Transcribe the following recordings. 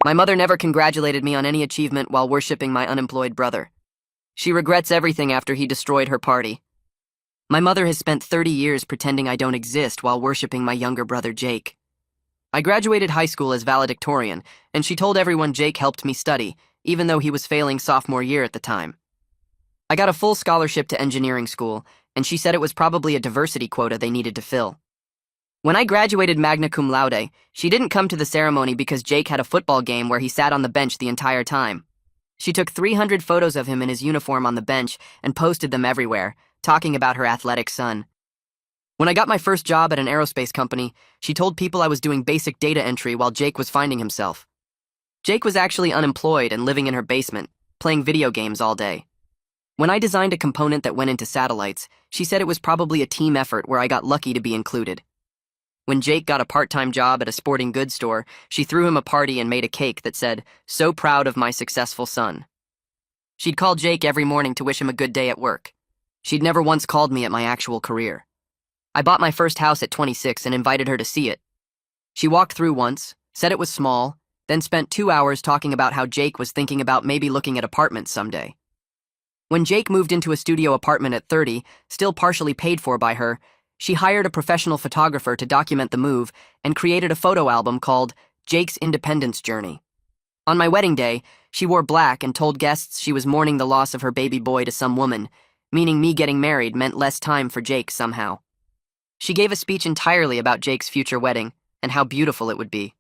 My mother never congratulated me on any achievement while worshipping my unemployed brother. She regrets everything after he destroyed her party. My mother has spent 30 years pretending I don't exist while worshipping my younger brother Jake. I graduated high school as valedictorian, and she told everyone Jake helped me study, even though he was failing sophomore year at the time. I got a full scholarship to engineering school, and she said it was probably a diversity quota they needed to fill. When I graduated magna cum laude, she didn't come to the ceremony because Jake had a football game where he sat on the bench the entire time. She took 300 photos of him in his uniform on the bench and posted them everywhere, talking about her athletic son. When I got my first job at an aerospace company, she told people I was doing basic data entry while Jake was finding himself. Jake was actually unemployed and living in her basement, playing video games all day. When I designed a component that went into satellites, she said it was probably a team effort where I got lucky to be included. When Jake got a part-time job at a sporting goods store, she threw him a party and made a cake that said, "So proud of my successful son." She'd call Jake every morning to wish him a good day at work. She'd never once called me at my actual career. I bought my first house at 26 and invited her to see it. She walked through once, said it was small, then spent 2 hours talking about how Jake was thinking about maybe looking at apartments someday. When Jake moved into a studio apartment at 30, still partially paid for by her, she hired a professional photographer to document the move and created a photo album called Jake's Independence Journey. On my wedding day, she wore black and told guests she was mourning the loss of her baby boy to some woman, meaning me getting married meant less time for Jake somehow. She gave a speech entirely about Jake's future wedding and how beautiful it would be.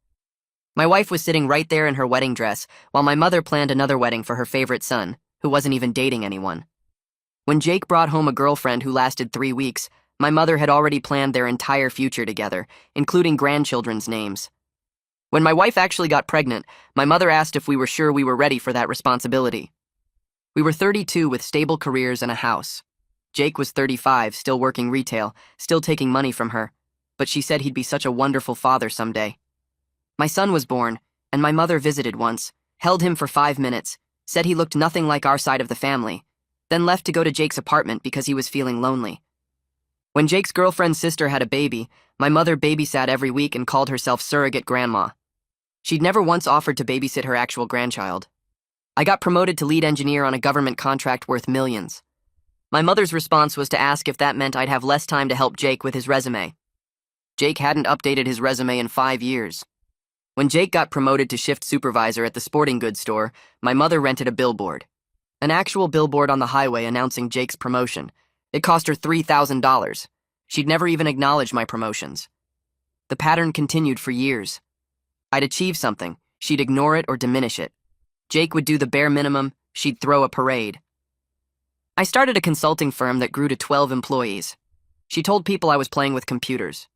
My wife was sitting right there in her wedding dress while my mother planned another wedding for her favorite son, who wasn't even dating anyone. When Jake brought home a girlfriend who lasted 3 weeks, my mother had already planned their entire future together, including grandchildren's names. When my wife actually got pregnant, my mother asked if we were sure we were ready for that responsibility. We were 32 with stable careers and a house. Jake was 35, still working retail, still taking money from her, but she said he'd be such a wonderful father someday. My son was born, and my mother visited once, held him for 5 minutes, said he looked nothing like our side of the family, then left to go to Jake's apartment because he was feeling lonely. When Jake's girlfriend's sister had a baby, my mother babysat every week and called herself surrogate grandma. She'd never once offered to babysit her actual grandchild. I got promoted to lead engineer on a government contract worth millions. My mother's response was to ask if that meant I'd have less time to help Jake with his resume. Jake hadn't updated his resume in 5 years. When Jake got promoted to shift supervisor at the sporting goods store, my mother rented a billboard. An actual billboard on the highway announcing Jake's promotion. It cost her $3,000. She'd never even acknowledged my promotions. The pattern continued for years. I'd achieve something, she'd ignore it or diminish it. Jake would do the bare minimum, she'd throw a parade. I started a consulting firm that grew to 12 employees. She told people I was playing with computers.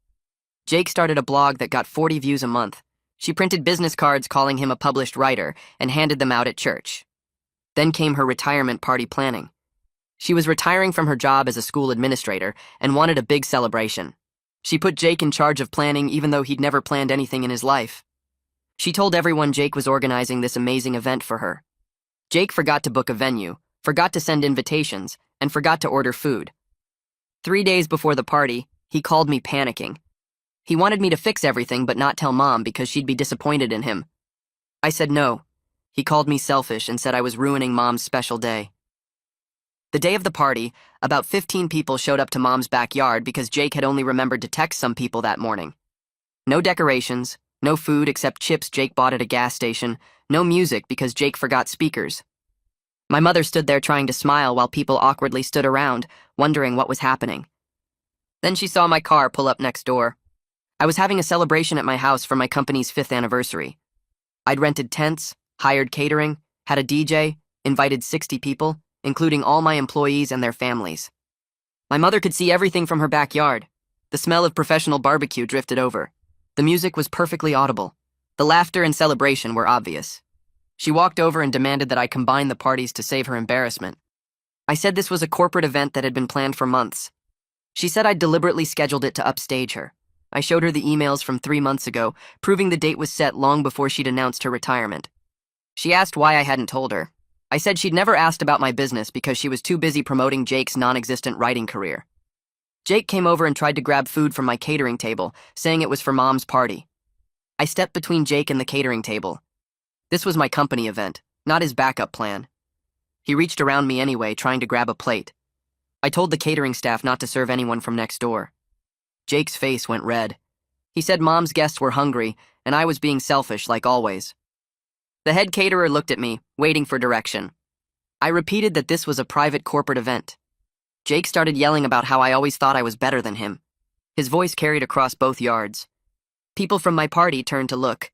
Jake started a blog that got 40 views a month. She printed business cards calling him a published writer and handed them out at church. Then came her retirement party planning. She was retiring from her job as a school administrator and wanted a big celebration. She put Jake in charge of planning even though he'd never planned anything in his life. She told everyone Jake was organizing this amazing event for her. Jake forgot to book a venue, forgot to send invitations, and forgot to order food. 3 days before the party, he called me panicking. He wanted me to fix everything but not tell Mom because she'd be disappointed in him. I said no. He called me selfish and said I was ruining Mom's special day. The day of the party, about 15 people showed up to Mom's backyard because Jake had only remembered to text some people that morning. No decorations, no food except chips Jake bought at a gas station, no music because Jake forgot speakers. My mother stood there trying to smile while people awkwardly stood around, wondering what was happening. Then she saw my car pull up next door. I was having a celebration at my house for my company's 5th anniversary. I'd rented tents, hired catering, had a DJ, invited 60 people, including all my employees and their families. My mother could see everything from her backyard. The smell of professional barbecue drifted over. The music was perfectly audible. The laughter and celebration were obvious. She walked over and demanded that I combine the parties to save her embarrassment. I said this was a corporate event that had been planned for months. She said I'd deliberately scheduled it to upstage her. I showed her the emails from 3 months ago, proving the date was set long before she'd announced her retirement. She asked why I hadn't told her. I said she'd never asked about my business because she was too busy promoting Jake's non-existent writing career. Jake came over and tried to grab food from my catering table, saying it was for Mom's party. I stepped between Jake and the catering table. This was my company event, not his backup plan. He reached around me anyway, trying to grab a plate. I told the catering staff not to serve anyone from next door. Jake's face went red. He said Mom's guests were hungry, and I was being selfish, like always. The head caterer looked at me, waiting for direction. I repeated that this was a private corporate event. Jake started yelling about how I always thought I was better than him. His voice carried across both yards. People from my party turned to look.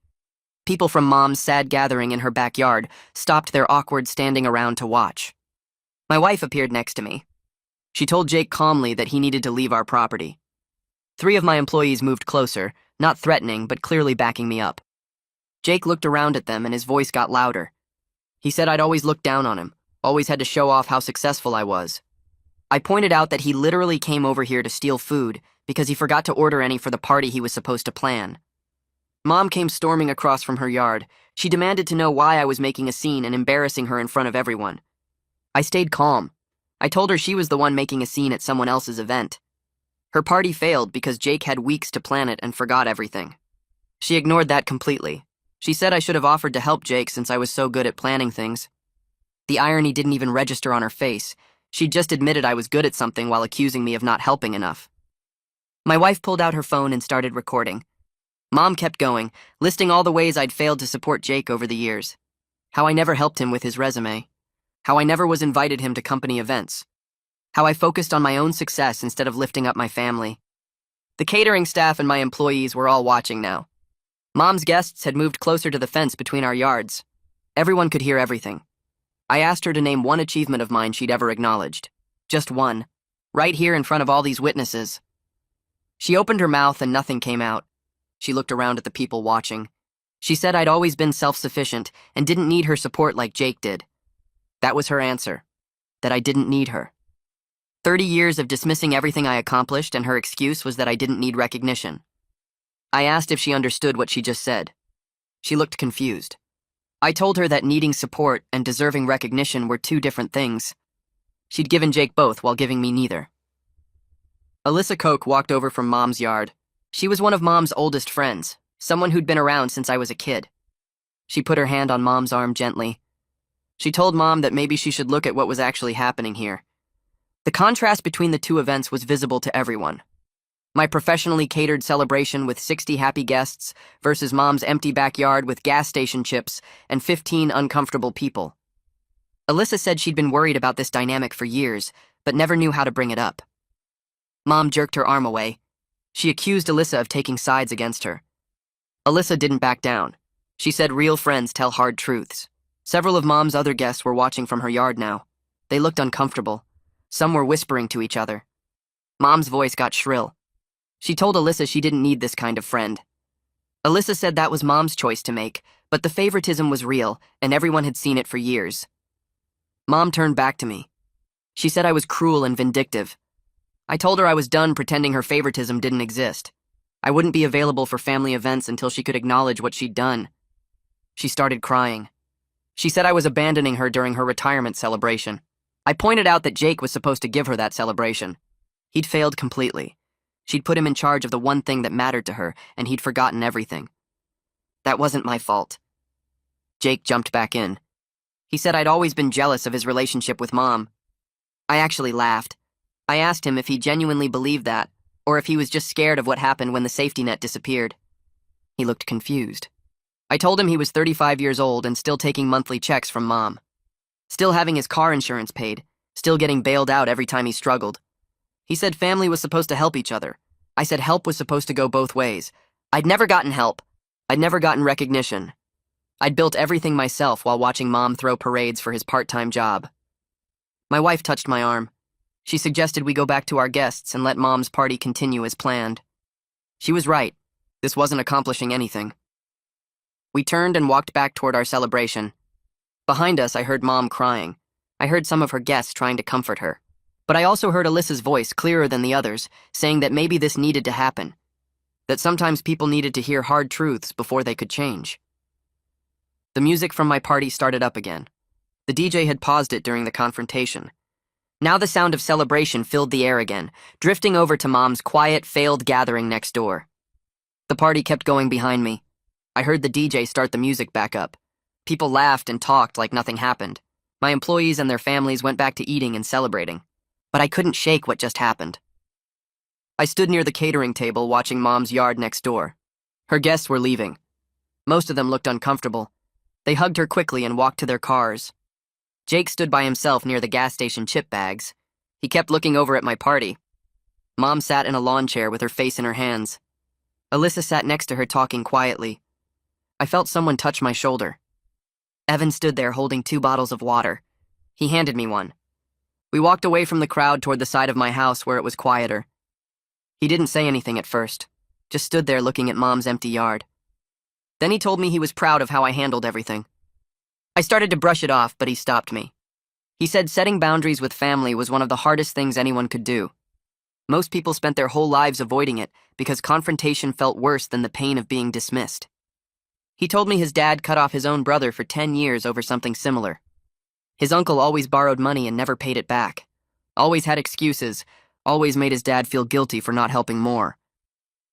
People from Mom's sad gathering in her backyard stopped their awkward standing around to watch. My wife appeared next to me. She told Jake calmly that he needed to leave our property. 3 of my employees moved closer, not threatening, but clearly backing me up. Jake looked around at them and his voice got louder. He said I'd always looked down on him, always had to show off how successful I was. I pointed out that he literally came over here to steal food because he forgot to order any for the party he was supposed to plan. Mom came storming across from her yard. She demanded to know why I was making a scene and embarrassing her in front of everyone. I stayed calm. I told her she was the one making a scene at someone else's event. Her party failed because Jake had weeks to plan it and forgot everything. She ignored that completely. She said I should have offered to help Jake since I was so good at planning things. The irony didn't even register on her face. She'd just admitted I was good at something while accusing me of not helping enough. My wife pulled out her phone and started recording. Mom kept going, listing all the ways I'd failed to support Jake over the years. How I never helped him with his resume. How I never was invited him to company events. How I focused on my own success instead of lifting up my family. The catering staff and my employees were all watching now. Mom's guests had moved closer to the fence between our yards. Everyone could hear everything. I asked her to name one achievement of mine she'd ever acknowledged. Just one. Right here in front of all these witnesses. She opened her mouth and nothing came out. She looked around at the people watching. She said I'd always been self-sufficient and didn't need her support like Jake did. That was her answer. That I didn't need her. 30 years of dismissing everything I accomplished, and her excuse was that I didn't need recognition. I asked if she understood what she just said. She looked confused. I told her that needing support and deserving recognition were 2 different things. She'd given Jake both while giving me neither. Alyssa Koch walked over from Mom's yard. She was one of Mom's oldest friends, someone who'd been around since I was a kid. She put her hand on Mom's arm gently. She told Mom that maybe she should look at what was actually happening here. The contrast between the 2 events was visible to everyone. My professionally catered celebration with 60 happy guests versus Mom's empty backyard with gas station chips and 15 uncomfortable people. Alyssa said she'd been worried about this dynamic for years, but never knew how to bring it up. Mom jerked her arm away. She accused Alyssa of taking sides against her. Alyssa didn't back down. She said real friends tell hard truths. Several of Mom's other guests were watching from her yard now. They looked uncomfortable. Some were whispering to each other. Mom's voice got shrill. She told Alyssa she didn't need this kind of friend. Alyssa said that was Mom's choice to make, but the favoritism was real, and everyone had seen it for years. Mom turned back to me. She said I was cruel and vindictive. I told her I was done pretending her favoritism didn't exist. I wouldn't be available for family events until she could acknowledge what she'd done. She started crying. She said I was abandoning her during her retirement celebration. I pointed out that Jake was supposed to give her that celebration. He'd failed completely. She'd put him in charge of the one thing that mattered to her, and he'd forgotten everything. That wasn't my fault. Jake jumped back in. He said I'd always been jealous of his relationship with Mom. I actually laughed. I asked him if he genuinely believed that, or if he was just scared of what happened when the safety net disappeared. He looked confused. I told him he was 35 years old and still taking monthly checks from Mom. Still having his car insurance paid, still getting bailed out every time he struggled. He said family was supposed to help each other. I said help was supposed to go both ways. I'd never gotten help. I'd never gotten recognition. I'd built everything myself while watching Mom throw parades for his part-time job. My wife touched my arm. She suggested we go back to our guests and let Mom's party continue as planned. She was right. This wasn't accomplishing anything. We turned and walked back toward our celebration. Behind us, I heard Mom crying. I heard some of her guests trying to comfort her. But I also heard Alyssa's voice clearer than the others, saying that maybe this needed to happen. That sometimes people needed to hear hard truths before they could change. The music from my party started up again. The DJ had paused it during the confrontation. Now the sound of celebration filled the air again, drifting over to Mom's quiet, failed gathering next door. The party kept going behind me. I heard the DJ start the music back up. People laughed and talked like nothing happened. My employees and their families went back to eating and celebrating. But I couldn't shake what just happened. I stood near the catering table watching Mom's yard next door. Her guests were leaving. Most of them looked uncomfortable. They hugged her quickly and walked to their cars. Jake stood by himself near the gas station chip bags. He kept looking over at my party. Mom sat in a lawn chair with her face in her hands. Alyssa sat next to her talking quietly. I felt someone touch my shoulder. Evan stood there holding 2 bottles of water. He handed me one. We walked away from the crowd toward the side of my house where it was quieter. He didn't say anything at first, just stood there looking at Mom's empty yard. Then he told me he was proud of how I handled everything. I started to brush it off, but he stopped me. He said setting boundaries with family was one of the hardest things anyone could do. Most people spent their whole lives avoiding it because confrontation felt worse than the pain of being dismissed. He told me his dad cut off his own brother for 10 years over something similar. His uncle always borrowed money and never paid it back. Always had excuses, always made his dad feel guilty for not helping more.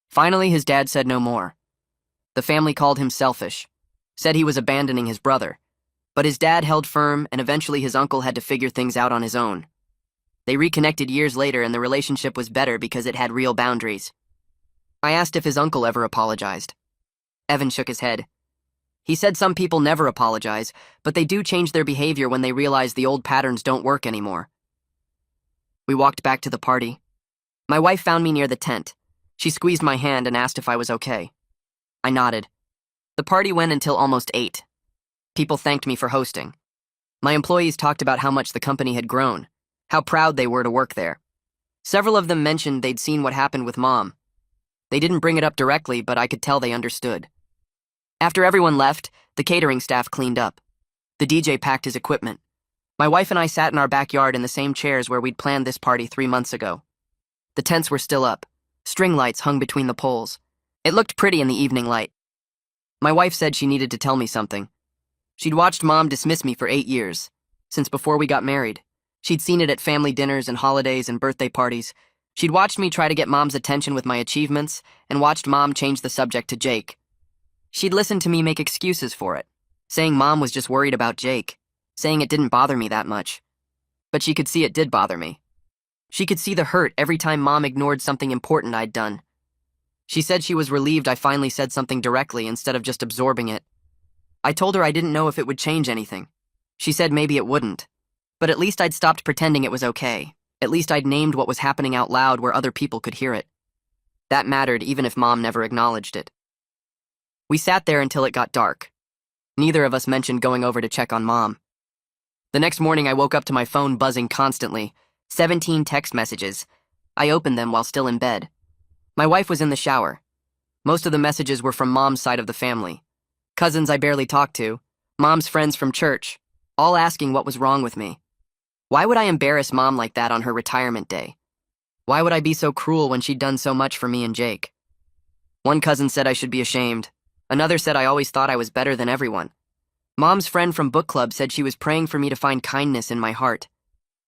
Finally, his dad said no more. The family called him selfish, said he was abandoning his brother. But his dad held firm, and eventually his uncle had to figure things out on his own. They reconnected years later, and the relationship was better because it had real boundaries. I asked if his uncle ever apologized. Evan shook his head. He said some people never apologize, but they do change their behavior when they realize the old patterns don't work anymore. We walked back to the party. My wife found me near the tent. She squeezed my hand and asked if I was okay. I nodded. The party went until almost 8. People thanked me for hosting. My employees talked about how much the company had grown, how proud they were to work there. Several of them mentioned they'd seen what happened with Mom. They didn't bring it up directly, but I could tell they understood. After everyone left, the catering staff cleaned up. The DJ packed his equipment. My wife and I sat in our backyard in the same chairs where we'd planned this party 3 months ago. The tents were still up. String lights hung between the poles. It looked pretty in the evening light. My wife said she needed to tell me something. She'd watched Mom dismiss me for 8 years, since before we got married. She'd seen it at family dinners and holidays and birthday parties. She'd watched me try to get Mom's attention with my achievements and watched Mom change the subject to Jake. She'd listened to me make excuses for it, saying Mom was just worried about Jake, saying it didn't bother me that much. But she could see it did bother me. She could see the hurt every time Mom ignored something important I'd done. She said she was relieved I finally said something directly instead of just absorbing it. I told her I didn't know if it would change anything. She said maybe it wouldn't. But at least I'd stopped pretending it was okay. At least I'd named what was happening out loud where other people could hear it. That mattered even if Mom never acknowledged it. We sat there until it got dark. Neither of us mentioned going over to check on Mom. The next morning I woke up to my phone buzzing constantly. 17 text messages. I opened them while still in bed. My wife was in the shower. Most of the messages were from Mom's side of the family. Cousins I barely talked to, Mom's friends from church, all asking what was wrong with me. Why would I embarrass Mom like that on her retirement day? Why would I be so cruel when she'd done so much for me and Jake? One cousin said I should be ashamed. Another said I always thought I was better than everyone. Mom's friend from book club said she was praying for me to find kindness in my heart.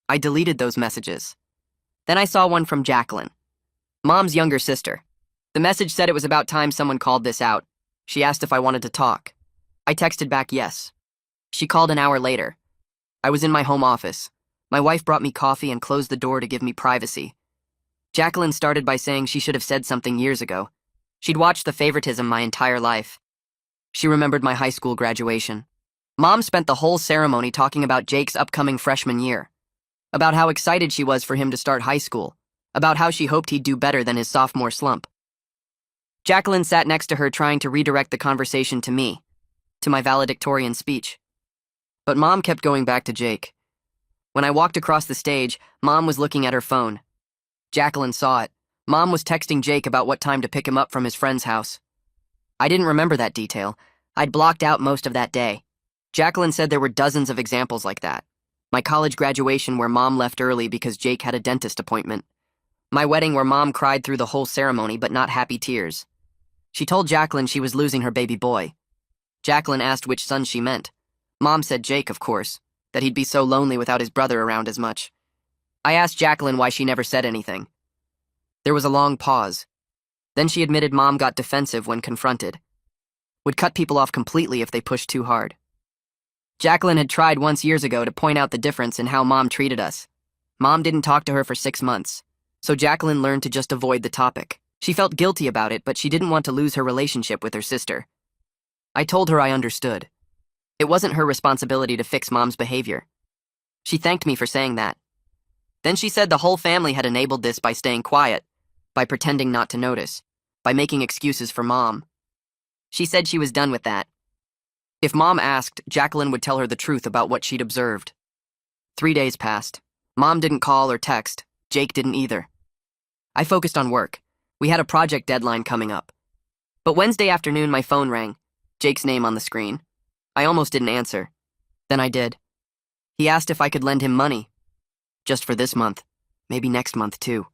I deleted those messages. Then I saw one from Jacqueline, Mom's younger sister. The message said it was about time someone called this out. She asked if I wanted to talk. I texted back yes. She called an hour later. I was in my home office. My wife brought me coffee and closed the door to give me privacy. Jacqueline started by saying she should have said something years ago. She'd watched the favoritism my entire life. She remembered my high school graduation. Mom spent the whole ceremony talking about Jake's upcoming freshman year, about how excited she was for him to start high school, about how she hoped he'd do better than his sophomore slump. Jacqueline sat next to her trying to redirect the conversation to me, to my valedictorian speech. But Mom kept going back to Jake. When I walked across the stage, Mom was looking at her phone. Jacqueline saw it. Mom was texting Jake about what time to pick him up from his friend's house. I didn't remember that detail. I'd blocked out most of that day. Jacqueline said there were dozens of examples like that. My college graduation where Mom left early because Jake had a dentist appointment. My wedding where Mom cried through the whole ceremony but not happy tears. She told Jacqueline she was losing her baby boy. Jacqueline asked which son she meant. Mom said Jake, of course, that he'd be so lonely without his brother around as much. I asked Jacqueline why she never said anything. There was a long pause. Then she admitted Mom got defensive when confronted. Would cut people off completely if they pushed too hard. Jacqueline had tried once years ago to point out the difference in how Mom treated us. Mom didn't talk to her for 6 months, so Jacqueline learned to just avoid the topic. She felt guilty about it, but she didn't want to lose her relationship with her sister. I told her I understood. It wasn't her responsibility to fix Mom's behavior. She thanked me for saying that. Then she said the whole family had enabled this by staying quiet, by pretending not to notice, by making excuses for Mom. She said she was done with that. If Mom asked, Jacqueline would tell her the truth about what she'd observed. 3 days passed. Mom didn't call or text. Jake didn't either. I focused on work. We had a project deadline coming up. But Wednesday afternoon, my phone rang. Jake's name on the screen. I almost didn't answer. Then I did. He asked if I could lend him money. Just for this month. Maybe next month, too.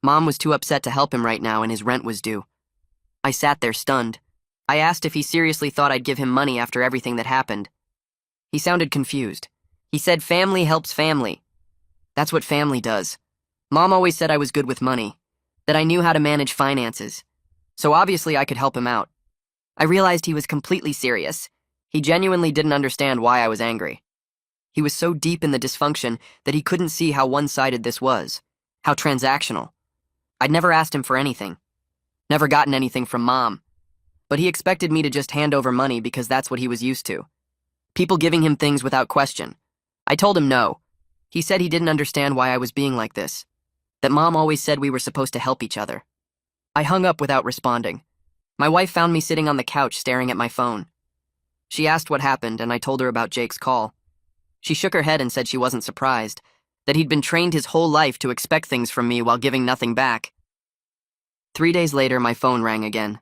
Mom was too upset to help him right now, and his rent was due. I sat there stunned. I asked if he seriously thought I'd give him money after everything that happened. He sounded confused. He said family helps family. That's what family does. Mom always said I was good with money, that I knew how to manage finances. So obviously I could help him out. I realized he was completely serious. He genuinely didn't understand why I was angry. He was so deep in the dysfunction that he couldn't see how one-sided this was, how transactional. I'd never asked him for anything. Never gotten anything from Mom. But he expected me to just hand over money because that's what he was used to. People giving him things without question. I told him no. He said he didn't understand why I was being like this. That Mom always said we were supposed to help each other. I hung up without responding. My wife found me sitting on the couch staring at my phone. She asked what happened, and I told her about Jake's call. She shook her head and said she wasn't surprised, that he'd been trained his whole life to expect things from me while giving nothing back. 3 days later, my phone rang again.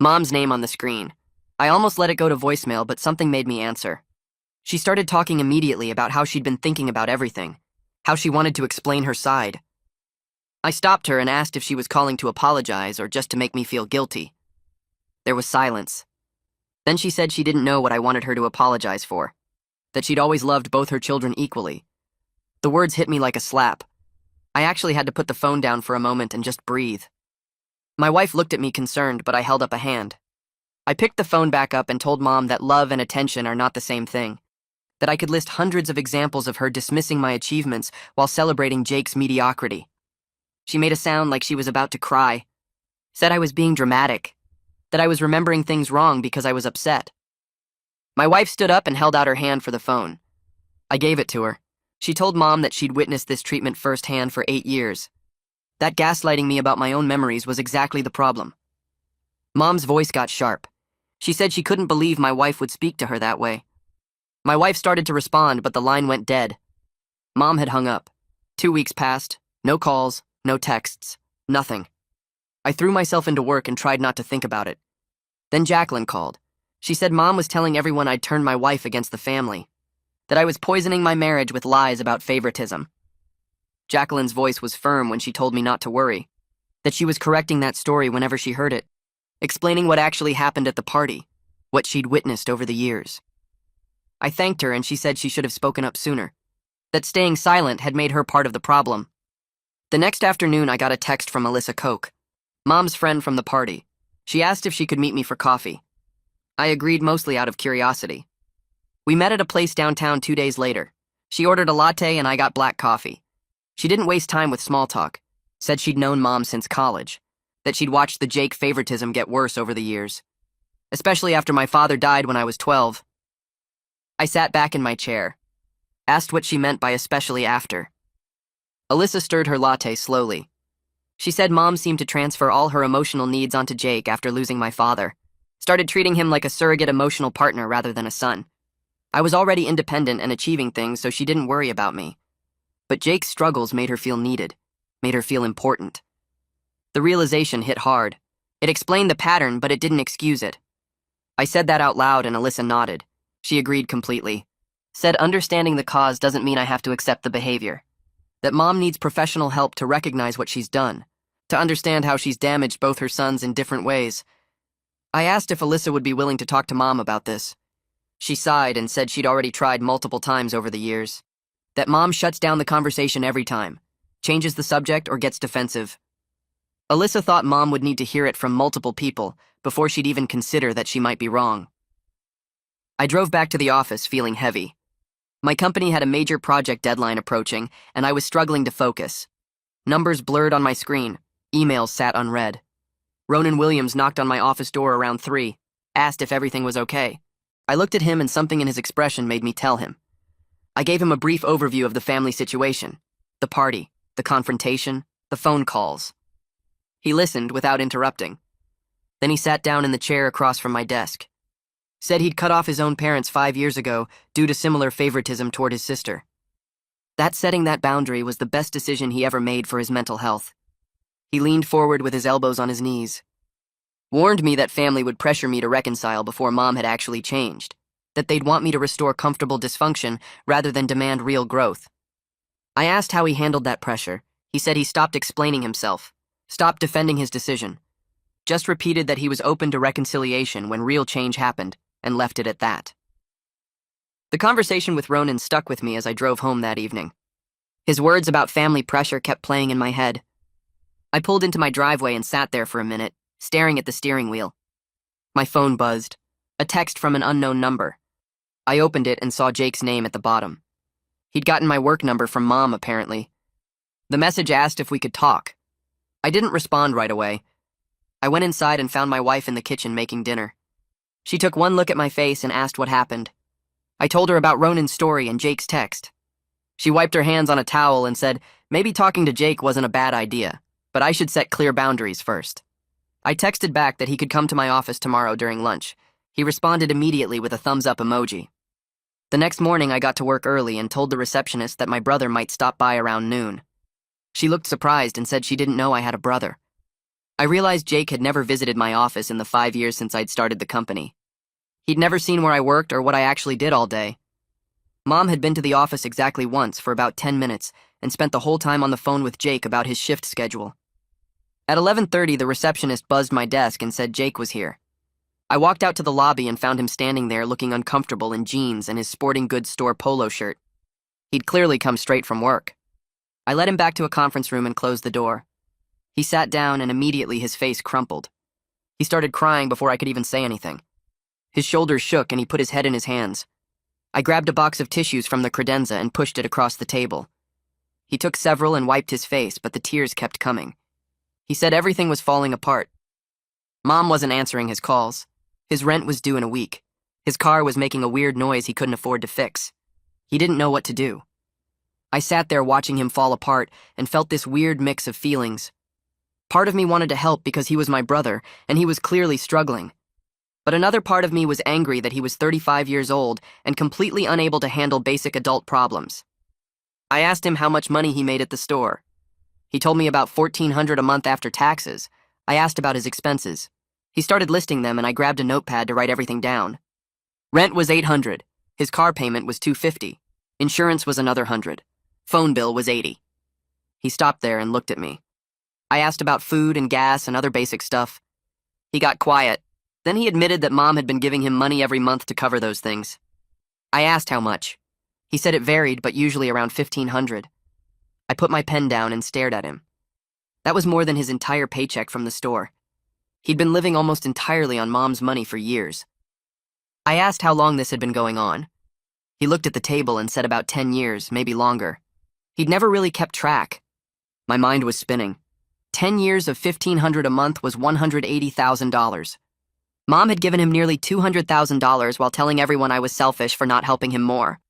Mom's name on the screen. I almost let it go to voicemail, but something made me answer. She started talking immediately about how she'd been thinking about everything, how she wanted to explain her side. I stopped her and asked if she was calling to apologize or just to make me feel guilty. There was silence. Then she said she didn't know what I wanted her to apologize for, that she'd always loved both her children equally. The words hit me like a slap. I actually had to put the phone down for a moment and just breathe. My wife looked at me concerned, but I held up a hand. I picked the phone back up and told Mom that love and attention are not the same thing, that I could list hundreds of examples of her dismissing my achievements while celebrating Jake's mediocrity. She made a sound like she was about to cry, said I was being dramatic, that I was remembering things wrong because I was upset. My wife stood up and held out her hand for the phone. I gave it to her. She told Mom that she'd witnessed this treatment firsthand for 8 years. That gaslighting me about my own memories was exactly the problem. Mom's voice got sharp. She said she couldn't believe my wife would speak to her that way. My wife started to respond, but the line went dead. Mom had hung up. 2 weeks passed, no calls, no texts, nothing. I threw myself into work and tried not to think about it. Then Jacqueline called. She said Mom was telling everyone I'd turned my wife against the family, that I was poisoning my marriage with lies about favoritism. Jacqueline's voice was firm when she told me not to worry, that she was correcting that story whenever she heard it, explaining what actually happened at the party, what she'd witnessed over the years. I thanked her and she said she should have spoken up sooner, that staying silent had made her part of the problem. The next afternoon, I got a text from Alyssa Koch, Mom's friend from the party. She asked if she could meet me for coffee. I agreed mostly out of curiosity. We met at a place downtown 2 days later. She ordered a latte and I got black coffee. She didn't waste time with small talk, said she'd known Mom since college, that she'd watched the Jake favoritism get worse over the years, especially after my father died when I was 12. I sat back in my chair, asked what she meant by especially after. Alyssa stirred her latte slowly. She said Mom seemed to transfer all her emotional needs onto Jake after losing my father, started treating him like a surrogate emotional partner rather than a son. I was already independent and achieving things, so she didn't worry about me. But Jake's struggles made her feel needed, made her feel important. The realization hit hard. It explained the pattern, but it didn't excuse it. I said that out loud and Alyssa nodded. She agreed completely. Said understanding the cause doesn't mean I have to accept the behavior. That Mom needs professional help to recognize what she's done, to understand how she's damaged both her sons in different ways. I asked if Alyssa would be willing to talk to Mom about this. She sighed and said she'd already tried multiple times over the years. That Mom shuts down the conversation every time, changes the subject or gets defensive. Alyssa thought Mom would need to hear it from multiple people before she'd even consider that she might be wrong. I drove back to the office feeling heavy. My company had a major project deadline approaching, and I was struggling to focus. Numbers blurred on my screen. Emails sat unread. Ronan Williams knocked on my office door around 3, asked if everything was okay. I looked at him and something in his expression made me tell him. I gave him a brief overview of the family situation, the party, the confrontation, the phone calls. He listened without interrupting. Then he sat down in the chair across from my desk. Said he'd cut off his own parents 5 years ago due to similar favoritism toward his sister. That setting that boundary was the best decision he ever made for his mental health. He leaned forward with his elbows on his knees. Warned me that family would pressure me to reconcile before Mom had actually changed, that they'd want me to restore comfortable dysfunction rather than demand real growth. I asked how he handled that pressure. He said he stopped explaining himself, stopped defending his decision, just repeated that he was open to reconciliation when real change happened, and left it at that. The conversation with Ronan stuck with me as I drove home that evening. His words about family pressure kept playing in my head. I pulled into my driveway and sat there for a minute, staring at the steering wheel. My phone buzzed. A text from an unknown number. I opened it and saw Jake's name at the bottom. He'd gotten my work number from Mom, apparently. The message asked if we could talk. I didn't respond right away. I went inside and found my wife in the kitchen making dinner. She took one look at my face and asked what happened. I told her about Ronan's story and Jake's text. She wiped her hands on a towel and said maybe talking to Jake wasn't a bad idea, but I should set clear boundaries first. I texted back that he could come to my office tomorrow during lunch. He responded immediately with a thumbs-up emoji. The next morning, I got to work early and told the receptionist that my brother might stop by around noon. She looked surprised and said she didn't know I had a brother. I realized Jake had never visited my office in the 5 years since I'd started the company. He'd never seen where I worked or what I actually did all day. Mom had been to the office exactly once for about 10 minutes and spent the whole time on the phone with Jake about his shift schedule. At 11:30, the receptionist buzzed my desk and said Jake was here. I walked out to the lobby and found him standing there looking uncomfortable in jeans and his sporting goods store polo shirt. He'd clearly come straight from work. I led him back to a conference room and closed the door. He sat down and immediately his face crumpled. He started crying before I could even say anything. His shoulders shook and he put his head in his hands. I grabbed a box of tissues from the credenza and pushed it across the table. He took several and wiped his face, but the tears kept coming. He said everything was falling apart. Mom wasn't answering his calls. His rent was due in a week. His car was making a weird noise he couldn't afford to fix. He didn't know what to do. I sat there watching him fall apart and felt this weird mix of feelings. Part of me wanted to help because he was my brother, and he was clearly struggling. But another part of me was angry that he was 35 years old and completely unable to handle basic adult problems. I asked him how much money he made at the store. He told me about $1,400 a month after taxes. I asked about his expenses. He started listing them and I grabbed a notepad to write everything down. Rent was $800. His car payment was $250. Insurance was another $100. Phone bill was $80. He stopped there and looked at me. I asked about food and gas and other basic stuff. He got quiet. Then he admitted that Mom had been giving him money every month to cover those things. I asked how much. He said it varied, but usually around $1,500. I put my pen down and stared at him. That was more than his entire paycheck from the store. He'd been living almost entirely on Mom's money for years. I asked how long this had been going on. He looked at the table and said about 10 years, maybe longer. He'd never really kept track. My mind was spinning. 10 years of $1,500 a month was $180,000. Mom had given him nearly $200,000 while telling everyone I was selfish for not helping him more.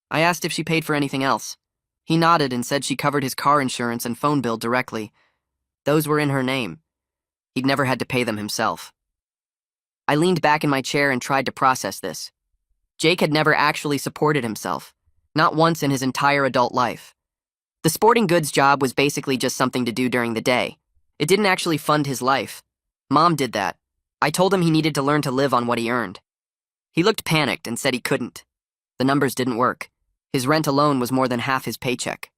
I asked if she paid for anything else. He nodded and said she covered his car insurance and phone bill directly. Those were in her name. He'd never had to pay them himself. I leaned back in my chair and tried to process this. Jake had never actually supported himself, not once in his entire adult life. The sporting goods job was basically just something to do during the day. It didn't actually fund his life. Mom did that. I told him he needed to learn to live on what he earned. He looked panicked and said he couldn't. The numbers didn't work. His rent alone was more than half his paycheck.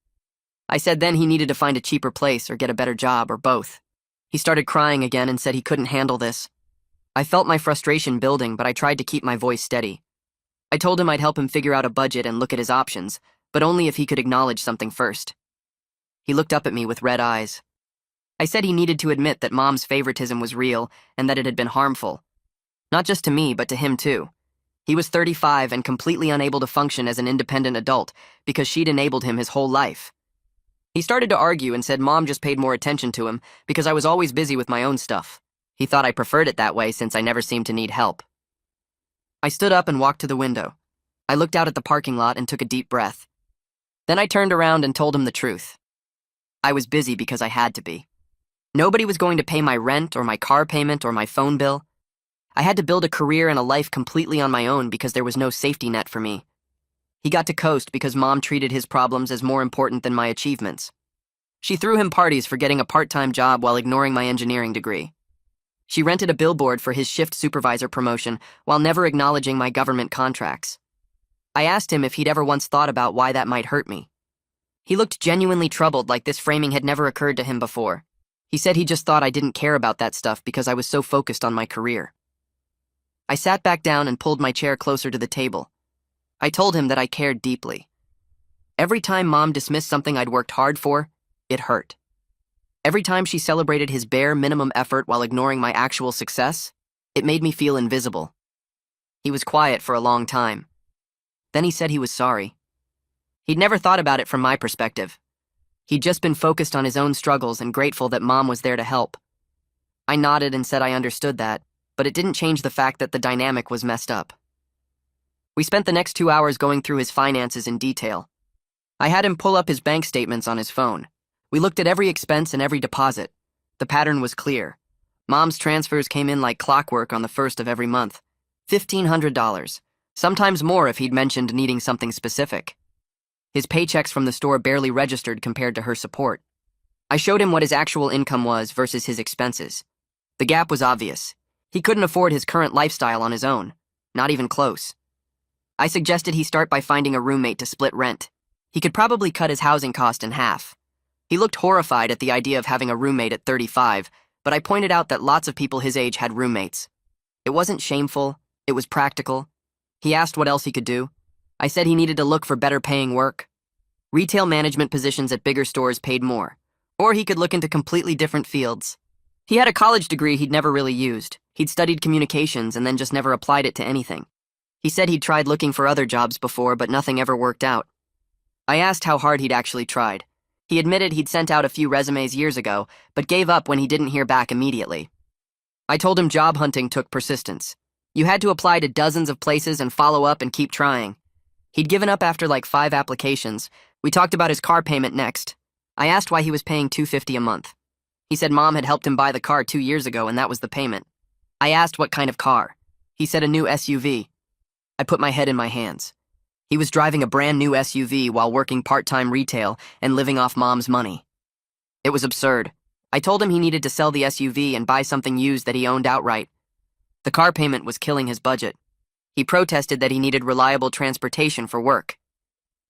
I said then he needed to find a cheaper place or get a better job or both. He started crying again and said he couldn't handle this. I felt my frustration building, but I tried to keep my voice steady. I told him I'd help him figure out a budget and look at his options, but only if he could acknowledge something first. He looked up at me with red eyes. I said he needed to admit that Mom's favoritism was real and that it had been harmful. Not just to me, but to him too. He was 35 and completely unable to function as an independent adult because she'd enabled him his whole life. He started to argue and said Mom just paid more attention to him because I was always busy with my own stuff. He thought I preferred it that way since I never seemed to need help. I stood up and walked to the window. I looked out at the parking lot and took a deep breath. Then I turned around and told him the truth. I was busy because I had to be. Nobody was going to pay my rent or my car payment or my phone bill. I had to build a career and a life completely on my own because there was no safety net for me. He got to coast because Mom treated his problems as more important than my achievements. She threw him parties for getting a part-time job while ignoring my engineering degree. She rented a billboard for his shift supervisor promotion while never acknowledging my government contracts. I asked him if he'd ever once thought about why that might hurt me. He looked genuinely troubled, like this framing had never occurred to him before. He said he just thought I didn't care about that stuff because I was so focused on my career. I sat back down and pulled my chair closer to the table. I told him that I cared deeply. Every time Mom dismissed something I'd worked hard for, it hurt. Every time she celebrated his bare minimum effort while ignoring my actual success, it made me feel invisible. He was quiet for a long time. Then he said he was sorry. He'd never thought about it from my perspective. He'd just been focused on his own struggles and grateful that Mom was there to help. I nodded and said I understood that, but it didn't change the fact that the dynamic was messed up. We spent the next 2 hours going through his finances in detail. I had him pull up his bank statements on his phone. We looked at every expense and every deposit. The pattern was clear. Mom's transfers came in like clockwork on the first of every month. $1,500, sometimes more if he'd mentioned needing something specific. His paychecks from the store barely registered compared to her support. I showed him what his actual income was versus his expenses. The gap was obvious. He couldn't afford his current lifestyle on his own, not even close. I suggested he start by finding a roommate to split rent. He could probably cut his housing cost in half. He looked horrified at the idea of having a roommate at 35, but I pointed out that lots of people his age had roommates. It wasn't shameful, it was practical. He asked what else he could do. I said he needed to look for better paying work. Retail management positions at bigger stores paid more, or he could look into completely different fields. He had a college degree he'd never really used. He'd studied communications and then just never applied it to anything. He said he'd tried looking for other jobs before, but nothing ever worked out. I asked how hard he'd actually tried. He admitted he'd sent out a few resumes years ago, but gave up when he didn't hear back immediately. I told him job hunting took persistence. You had to apply to dozens of places and follow up and keep trying. He'd given up after like 5 applications. We talked about his car payment next. I asked why he was paying $250 a month. He said Mom had helped him buy the car 2 years ago and that was the payment. I asked what kind of car. He said a new SUV. I put my head in my hands. He was driving a brand new SUV while working part-time retail and living off Mom's money. It was absurd. I told him he needed to sell the SUV and buy something used that he owned outright. The car payment was killing his budget. He protested that he needed reliable transportation for work.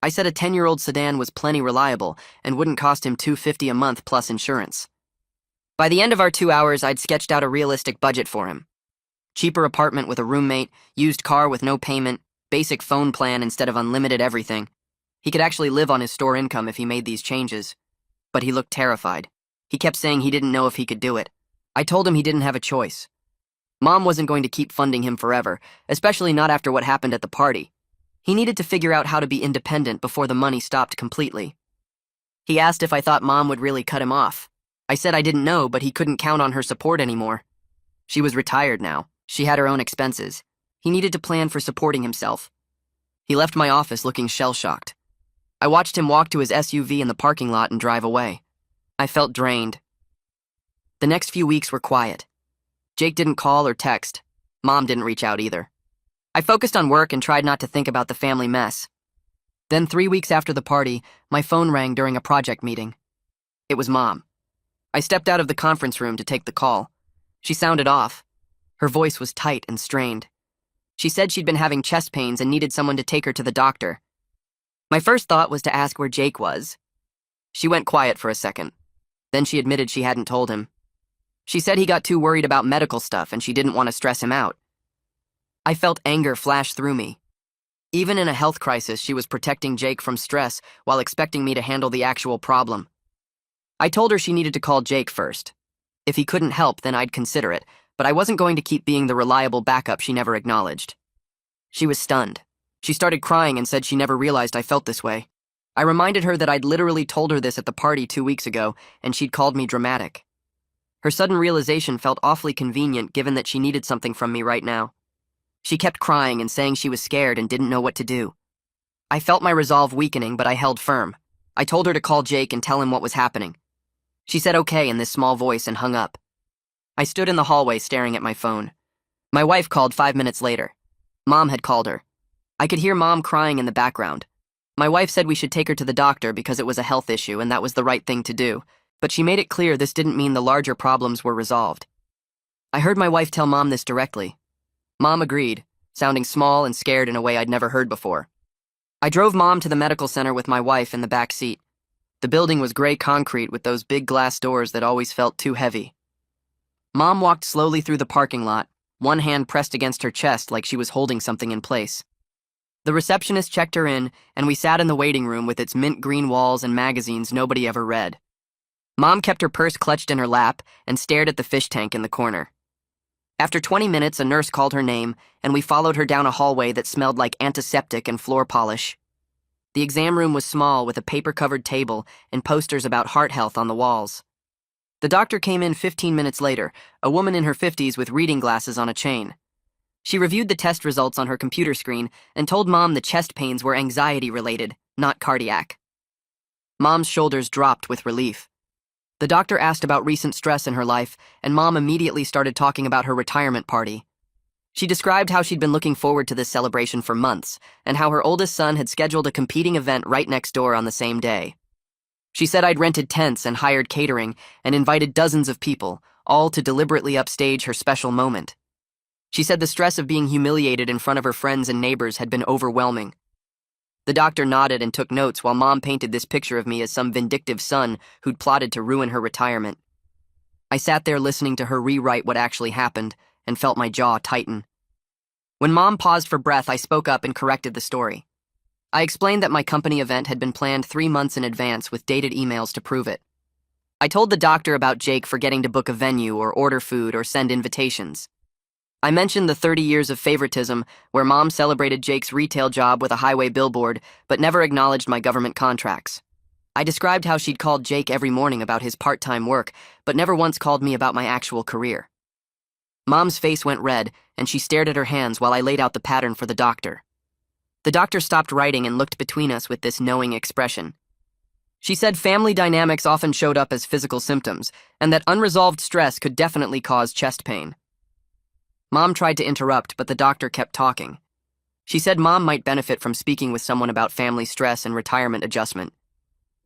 I said a 10-year-old sedan was plenty reliable and wouldn't cost him $250 a month plus insurance. By the end of our 2 hours, I'd sketched out a realistic budget for him. Cheaper apartment with a roommate, used car with no payment, basic phone plan instead of unlimited everything. He could actually live on his store income if he made these changes. But he looked terrified. He kept saying he didn't know if he could do it. I told him he didn't have a choice. Mom wasn't going to keep funding him forever, especially not after what happened at the party. He needed to figure out how to be independent before the money stopped completely. He asked if I thought Mom would really cut him off. I said I didn't know, but he couldn't count on her support anymore. She was retired now. She had her own expenses. He needed to plan for supporting himself. He left my office looking shell-shocked. I watched him walk to his SUV in the parking lot and drive away. I felt drained. The next few weeks were quiet. Jake didn't call or text. Mom didn't reach out either. I focused on work and tried not to think about the family mess. Then 3 weeks after the party, my phone rang during a project meeting. It was Mom. I stepped out of the conference room to take the call. She sounded off. Her voice was tight and strained. She said she'd been having chest pains and needed someone to take her to the doctor. My first thought was to ask where Jake was. She went quiet for a second. Then she admitted she hadn't told him. She said he got too worried about medical stuff and she didn't want to stress him out. I felt anger flash through me. Even in a health crisis, she was protecting Jake from stress while expecting me to handle the actual problem. I told her she needed to call Jake first. If he couldn't help, then I'd consider it, but I wasn't going to keep being the reliable backup she never acknowledged. She was stunned. She started crying and said she never realized I felt this way. I reminded her that I'd literally told her this at the party 2 weeks ago, and she'd called me dramatic. Her sudden realization felt awfully convenient given that she needed something from me right now. She kept crying and saying she was scared and didn't know what to do. I felt my resolve weakening, but I held firm. I told her to call Jake and tell him what was happening. She said okay in this small voice and hung up. I stood in the hallway staring at my phone. My wife called 5 minutes later. Mom had called her. I could hear Mom crying in the background. My wife said we should take her to the doctor because it was a health issue and that was the right thing to do, but she made it clear this didn't mean the larger problems were resolved. I heard my wife tell Mom this directly. Mom agreed, sounding small and scared in a way I'd never heard before. I drove Mom to the medical center with my wife in the back seat. The building was gray concrete with those big glass doors that always felt too heavy. Mom walked slowly through the parking lot, one hand pressed against her chest like she was holding something in place. The receptionist checked her in, and we sat in the waiting room with its mint green walls and magazines nobody ever read. Mom kept her purse clutched in her lap and stared at the fish tank in the corner. After 20 minutes, a nurse called her name, and we followed her down a hallway that smelled like antiseptic and floor polish. The exam room was small with a paper-covered table and posters about heart health on the walls. The doctor came in 15 minutes later, a woman in her 50s with reading glasses on a chain. She reviewed the test results on her computer screen and told Mom the chest pains were anxiety-related, not cardiac. Mom's shoulders dropped with relief. The doctor asked about recent stress in her life, and Mom immediately started talking about her retirement party. She described how she'd been looking forward to this celebration for months, and how her oldest son had scheduled a competing event right next door on the same day. She said I'd rented tents and hired catering and invited dozens of people, all to deliberately upstage her special moment. She said the stress of being humiliated in front of her friends and neighbors had been overwhelming. The doctor nodded and took notes while Mom painted this picture of me as some vindictive son who'd plotted to ruin her retirement. I sat there listening to her rewrite what actually happened and felt my jaw tighten. When Mom paused for breath, I spoke up and corrected the story. I explained that my company event had been planned 3 months in advance with dated emails to prove it. I told the doctor about Jake forgetting to book a venue or order food or send invitations. I mentioned the 30 years of favoritism where Mom celebrated Jake's retail job with a highway billboard but never acknowledged my government contracts. I described how she'd called Jake every morning about his part-time work but never once called me about my actual career. Mom's face went red and she stared at her hands while I laid out the pattern for the doctor. The doctor stopped writing and looked between us with this knowing expression. She said family dynamics often showed up as physical symptoms and that unresolved stress could definitely cause chest pain. Mom tried to interrupt, but the doctor kept talking. She said Mom might benefit from speaking with someone about family stress and retirement adjustment.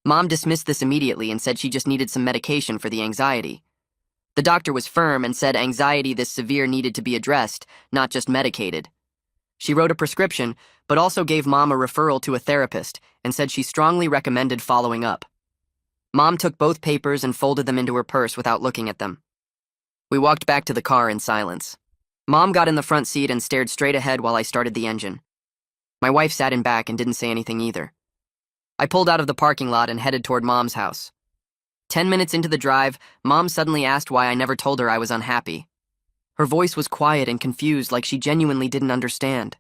Mom dismissed this immediately and said she just needed some medication for the anxiety. The doctor was firm and said anxiety this severe needed to be addressed, not just medicated. She wrote a prescription, but also gave Mom a referral to a therapist and said she strongly recommended following up. Mom took both papers and folded them into her purse without looking at them. We walked back to the car in silence. Mom got in the front seat and stared straight ahead while I started the engine. My wife sat in back and didn't say anything either. I pulled out of the parking lot and headed toward Mom's house. 10 minutes into the drive, Mom suddenly asked why I never told her I was unhappy. Her voice was quiet and confused, like she genuinely didn't understand.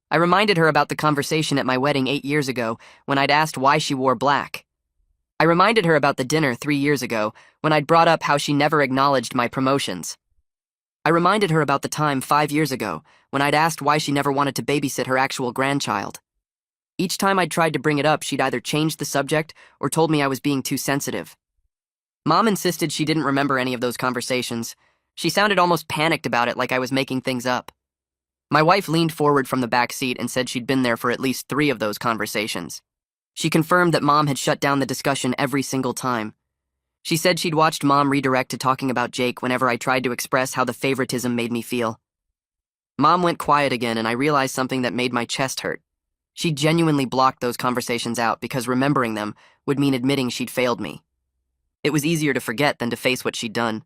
I reminded her about the conversation at my wedding 8 years ago when I'd asked why she wore black. I reminded her about the dinner 3 years ago when I'd brought up how she never acknowledged my promotions. I reminded her about the time 5 years ago when I'd asked why she never wanted to babysit her actual grandchild. Each time I'd tried to bring it up, she'd either changed the subject or told me I was being too sensitive. Mom insisted she didn't remember any of those conversations. She sounded almost panicked about it, like I was making things up. My wife leaned forward from the back seat and said she'd been there for at least 3 of those conversations. She confirmed that Mom had shut down the discussion every single time. She said she'd watched Mom redirect to talking about Jake whenever I tried to express how the favoritism made me feel. Mom went quiet again, and I realized something that made my chest hurt. She genuinely blocked those conversations out because remembering them would mean admitting she'd failed me. It was easier to forget than to face what she'd done.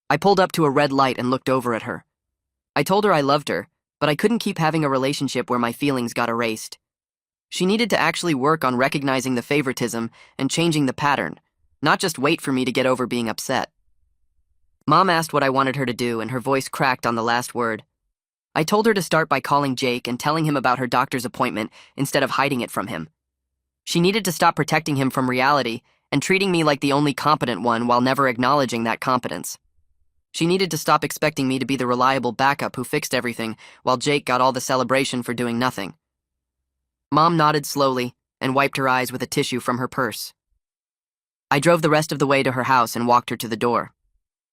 I pulled up to a red light and looked over at her. I told her I loved her, but I couldn't keep having a relationship where my feelings got erased. She needed to actually work on recognizing the favoritism and changing the pattern, not just wait for me to get over being upset. Mom asked what I wanted her to do, and her voice cracked on the last word. I told her to start by calling Jake and telling him about her doctor's appointment instead of hiding it from him. She needed to stop protecting him from reality and treating me like the only competent one while never acknowledging that competence. She needed to stop expecting me to be the reliable backup who fixed everything while Jake got all the celebration for doing nothing. Mom nodded slowly and wiped her eyes with a tissue from her purse. I drove the rest of the way to her house and walked her to the door.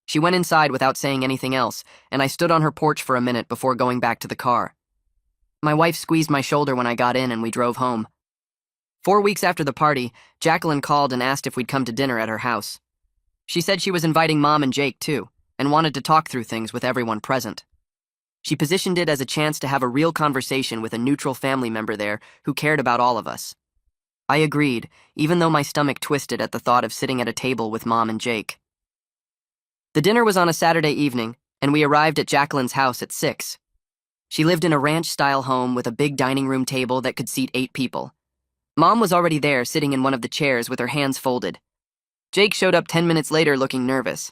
She went inside without saying anything else, and I stood on her porch for a minute before going back to the car. My wife squeezed my shoulder when I got in and we drove home. 4 weeks after the party, Jacqueline called and asked if we'd come to dinner at her house. She said she was inviting Mom and Jake too, and wanted to talk through things with everyone present. She positioned it as a chance to have a real conversation with a neutral family member there who cared about all of us. I agreed, even though my stomach twisted at the thought of sitting at a table with Mom and Jake. The dinner was on a Saturday evening, and we arrived at Jacqueline's house at 6. She lived in a ranch-style home with a big dining room table that could seat 8 people. Mom was already there, sitting in one of the chairs with her hands folded. Jake showed up 10 minutes later looking nervous.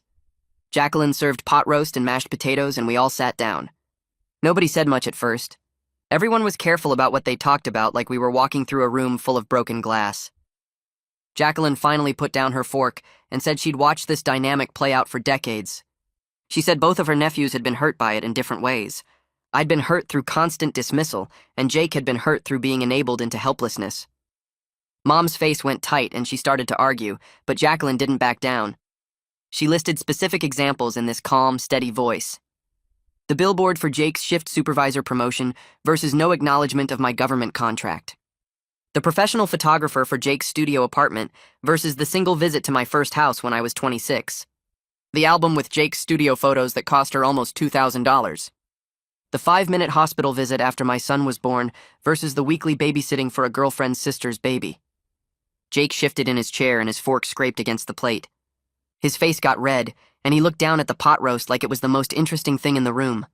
Jacqueline served pot roast and mashed potatoes, and we all sat down. Nobody said much at first. Everyone was careful about what they talked about, like we were walking through a room full of broken glass. Jacqueline finally put down her fork and said she'd watched this dynamic play out for decades. She said both of her nephews had been hurt by it in different ways. I'd been hurt through constant dismissal, and Jake had been hurt through being enabled into helplessness. Mom's face went tight and she started to argue, but Jacqueline didn't back down. She listed specific examples in this calm, steady voice. The billboard for Jake's shift supervisor promotion versus no acknowledgement of my government contract. The professional photographer for Jake's studio apartment versus the single visit to my first house when I was 26. The album with Jake's studio photos that cost her almost $2,000. The 5-minute hospital visit after my son was born versus the weekly babysitting for a girlfriend's sister's baby. Jake shifted in his chair and his fork scraped against the plate. His face got red, and he looked down at the pot roast like it was the most interesting thing in the room.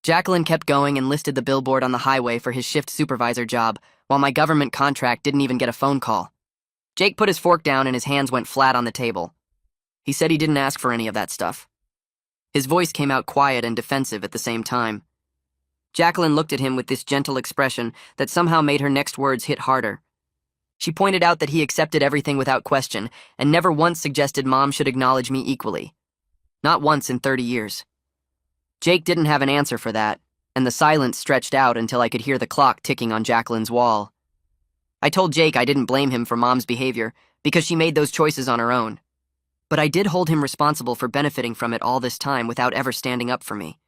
Jacqueline kept going and listed the billboard on the highway for his shift supervisor job, while my government contract didn't even get a phone call. Jake put his fork down and his hands went flat on the table. He said he didn't ask for any of that stuff. His voice came out quiet and defensive at the same time. Jacqueline looked at him with this gentle expression that somehow made her next words hit harder. She pointed out that he accepted everything without question and never once suggested Mom should acknowledge me equally. Not once in 30 years. Jake didn't have an answer for that, and the silence stretched out until I could hear the clock ticking on Jacqueline's wall. I told Jake I didn't blame him for Mom's behavior because she made those choices on her own. But I did hold him responsible for benefiting from it all this time without ever standing up for me.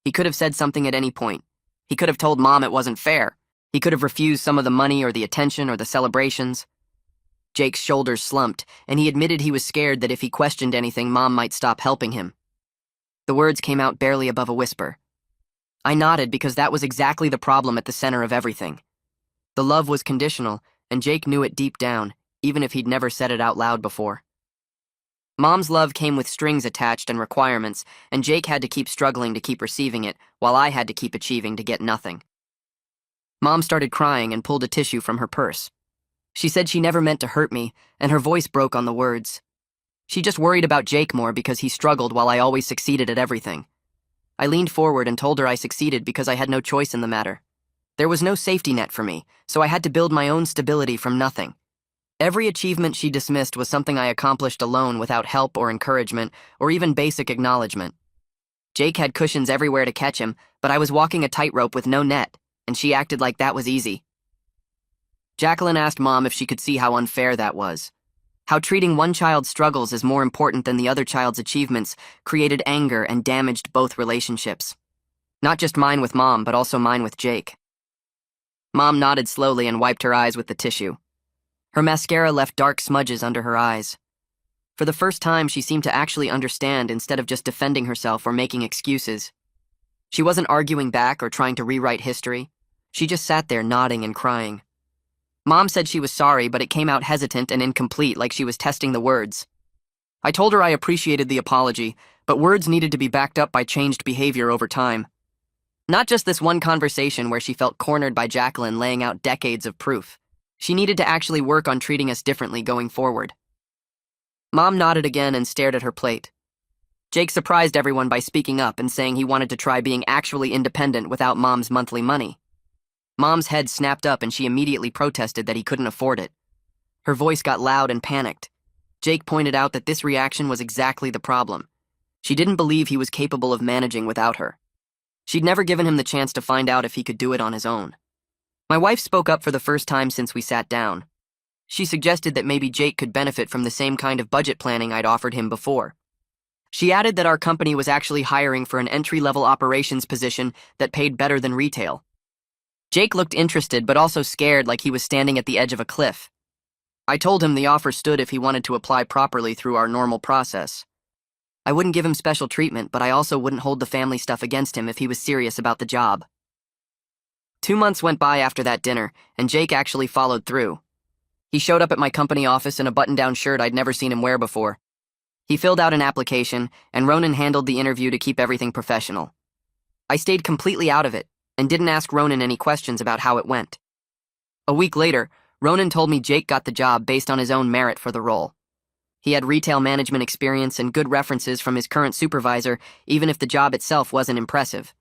He could have said something at any point. He could have told Mom it wasn't fair. He could have refused some of the money or the attention or the celebrations. Jake's shoulders slumped, and he admitted he was scared that if he questioned anything, Mom might stop helping him. The words came out barely above a whisper. I nodded because that was exactly the problem at the center of everything. The love was conditional, and Jake knew it deep down, even if he'd never said it out loud before. Mom's love came with strings attached and requirements, and Jake had to keep struggling to keep receiving it, while I had to keep achieving to get nothing. Mom started crying and pulled a tissue from her purse. She said she never meant to hurt me, and her voice broke on the words. She just worried about Jake more because he struggled while I always succeeded at everything. I leaned forward and told her I succeeded because I had no choice in the matter. There was no safety net for me, so I had to build my own stability from nothing. Every achievement she dismissed was something I accomplished alone without help or encouragement or even basic acknowledgement. Jake had cushions everywhere to catch him, but I was walking a tightrope with no net, and she acted like that was easy. Jacqueline asked Mom if she could see how unfair that was. How treating one child's struggles as more important than the other child's achievements created anger and damaged both relationships. Not just mine with Mom, but also mine with Jake. Mom nodded slowly and wiped her eyes with the tissue. Her mascara left dark smudges under her eyes. For the first time, she seemed to actually understand instead of just defending herself or making excuses. She wasn't arguing back or trying to rewrite history. She just sat there nodding and crying. Mom said she was sorry, but it came out hesitant and incomplete, like she was testing the words. I told her I appreciated the apology, but words needed to be backed up by changed behavior over time. Not just this one conversation where she felt cornered by Jacqueline laying out decades of proof. She needed to actually work on treating us differently going forward. Mom nodded again and stared at her plate. Jake surprised everyone by speaking up and saying he wanted to try being actually independent without Mom's monthly money. Mom's head snapped up and she immediately protested that he couldn't afford it. Her voice got loud and panicked. Jake pointed out that this reaction was exactly the problem. She didn't believe he was capable of managing without her. She'd never given him the chance to find out if he could do it on his own. My wife spoke up for the first time since we sat down. She suggested that maybe Jake could benefit from the same kind of budget planning I'd offered him before. She added that our company was actually hiring for an entry-level operations position that paid better than retail. Jake looked interested but also scared, like he was standing at the edge of a cliff. I told him the offer stood if he wanted to apply properly through our normal process. I wouldn't give him special treatment, but I also wouldn't hold the family stuff against him if he was serious about the job. 2 months went by after that dinner, and Jake actually followed through. He showed up at my company office in a button-down shirt I'd never seen him wear before. He filled out an application, and Ronan handled the interview to keep everything professional. I stayed completely out of it, and didn't ask Ronan any questions about how it went. A week later, Ronan told me Jake got the job based on his own merit for the role. He had retail management experience and good references from his current supervisor, even if the job itself wasn't impressive.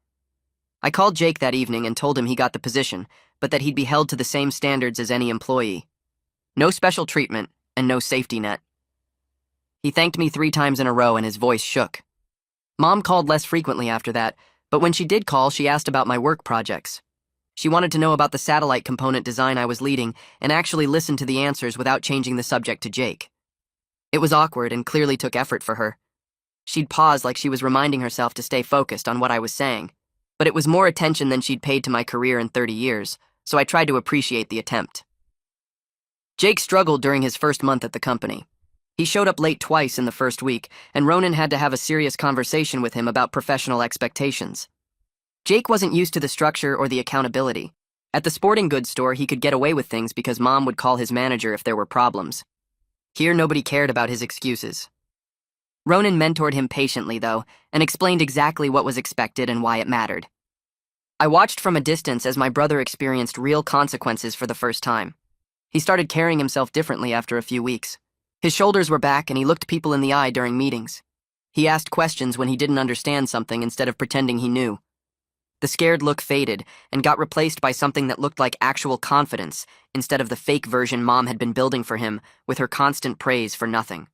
I called Jake that evening and told him he got the position, but that he'd be held to the same standards as any employee. No special treatment, and no safety net. He thanked me 3 times in a row and his voice shook. Mom called less frequently after that, but when she did call, she asked about my work projects. She wanted to know about the satellite component design I was leading and actually listened to the answers without changing the subject to Jake. It was awkward and clearly took effort for her. She'd pause like she was reminding herself to stay focused on what I was saying, but it was more attention than she'd paid to my career in 30 years, so I tried to appreciate the attempt. Jake struggled during his first month at the company. He showed up late twice in the first week, and Ronan had to have a serious conversation with him about professional expectations. Jake wasn't used to the structure or the accountability. At the sporting goods store, he could get away with things because Mom would call his manager if there were problems. Here, nobody cared about his excuses. Ronan mentored him patiently, though, and explained exactly what was expected and why it mattered. I watched from a distance as my brother experienced real consequences for the first time. He started carrying himself differently after a few weeks. His shoulders were back and he looked people in the eye during meetings. He asked questions when he didn't understand something instead of pretending he knew. The scared look faded and got replaced by something that looked like actual confidence instead of the fake version Mom had been building for him with her constant praise for nothing.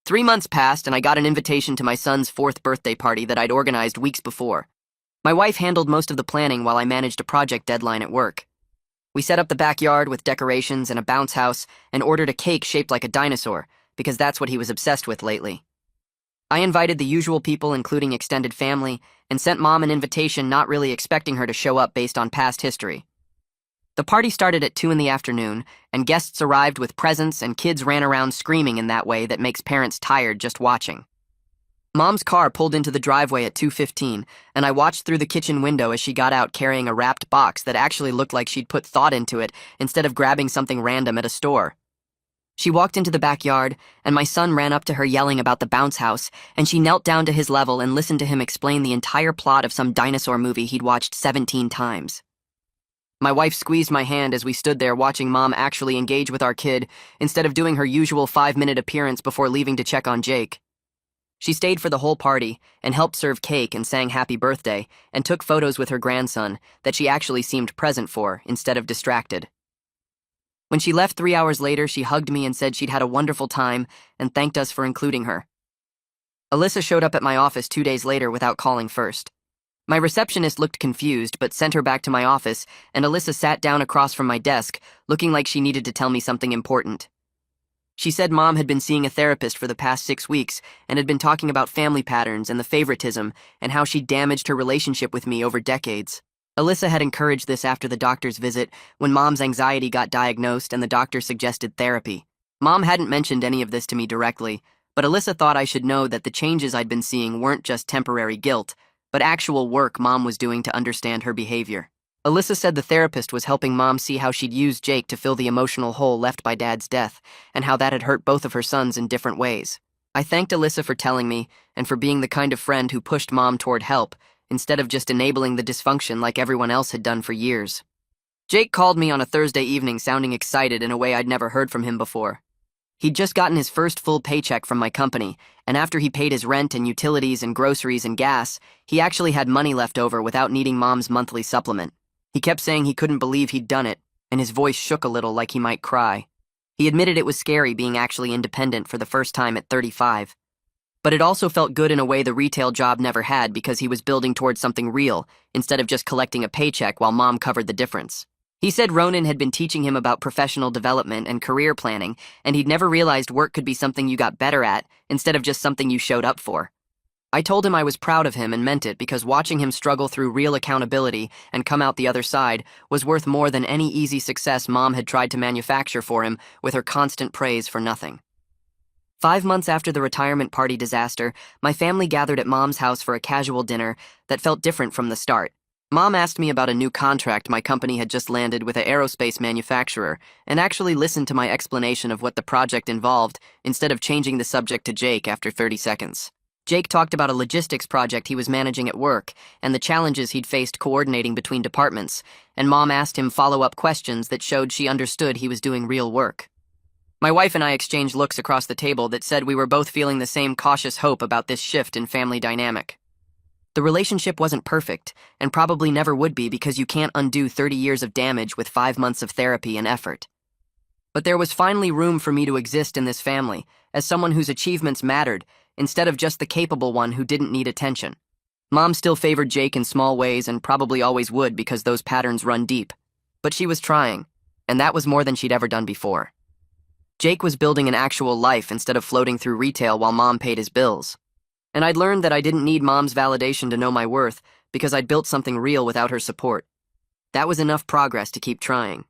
3 months passed and I got an invitation to my son's 4th birthday party that I'd organized weeks before. My wife handled most of the planning while I managed a project deadline at work. We set up the backyard with decorations and a bounce house and ordered a cake shaped like a dinosaur, because that's what he was obsessed with lately. I invited the usual people, including extended family, and sent Mom an invitation, not really expecting her to show up based on past history. The party started at 2 in the afternoon, and guests arrived with presents and kids ran around screaming in that way that makes parents tired just watching. Mom's car pulled into the driveway at 2:15, and I watched through the kitchen window as she got out carrying a wrapped box that actually looked like she'd put thought into it instead of grabbing something random at a store. She walked into the backyard, and my son ran up to her yelling about the bounce house, and she knelt down to his level and listened to him explain the entire plot of some dinosaur movie he'd watched 17 times. My wife squeezed my hand as we stood there watching Mom actually engage with our kid instead of doing her usual 5-minute appearance before leaving to check on Jake. She stayed for the whole party and helped serve cake and sang happy birthday and took photos with her grandson that she actually seemed present for instead of distracted. When she left 3 hours later, she hugged me and said she'd had a wonderful time and thanked us for including her. Alyssa showed up at my office 2 days later without calling first. My receptionist looked confused but sent her back to my office, and Alyssa sat down across from my desk, looking like she needed to tell me something important. She said Mom had been seeing a therapist for the past 6 weeks and had been talking about family patterns and the favoritism and how she'd damaged her relationship with me over decades. Alyssa had encouraged this after the doctor's visit when Mom's anxiety got diagnosed and the doctor suggested therapy. Mom hadn't mentioned any of this to me directly, but Alyssa thought I should know that the changes I'd been seeing weren't just temporary guilt, but actual work Mom was doing to understand her behavior. Alyssa said the therapist was helping Mom see how she'd used Jake to fill the emotional hole left by Dad's death, and how that had hurt both of her sons in different ways. I thanked Alyssa for telling me, and for being the kind of friend who pushed Mom toward help, instead of just enabling the dysfunction like everyone else had done for years. Jake called me on a Thursday evening sounding excited in a way I'd never heard from him before. He'd just gotten his first full paycheck from my company, and after he paid his rent and utilities and groceries and gas, he actually had money left over without needing Mom's monthly supplement. He kept saying he couldn't believe he'd done it, and his voice shook a little like he might cry. He admitted it was scary being actually independent for the first time at 35. But it also felt good in a way the retail job never had because he was building towards something real, instead of just collecting a paycheck while Mom covered the difference. He said Ronan had been teaching him about professional development and career planning, and he'd never realized work could be something you got better at, instead of just something you showed up for. I told him I was proud of him and meant it because watching him struggle through real accountability and come out the other side was worth more than any easy success Mom had tried to manufacture for him with her constant praise for nothing. 5 months after the retirement party disaster, my family gathered at Mom's house for a casual dinner that felt different from the start. Mom asked me about a new contract my company had just landed with an aerospace manufacturer and actually listened to my explanation of what the project involved instead of changing the subject to Jake after 30 seconds. Jake talked about a logistics project he was managing at work and the challenges he'd faced coordinating between departments, and Mom asked him follow-up questions that showed she understood he was doing real work. My wife and I exchanged looks across the table that said we were both feeling the same cautious hope about this shift in family dynamic. The relationship wasn't perfect, and probably never would be because you can't undo 30 years of damage with 5 months of therapy and effort. But there was finally room for me to exist in this family, as someone whose achievements mattered, instead of just the capable one who didn't need attention. Mom still favored Jake in small ways and probably always would because those patterns run deep. But she was trying, and that was more than she'd ever done before. Jake was building an actual life instead of floating through retail while Mom paid his bills. And I'd learned that I didn't need Mom's validation to know my worth because I'd built something real without her support. That was enough progress to keep trying.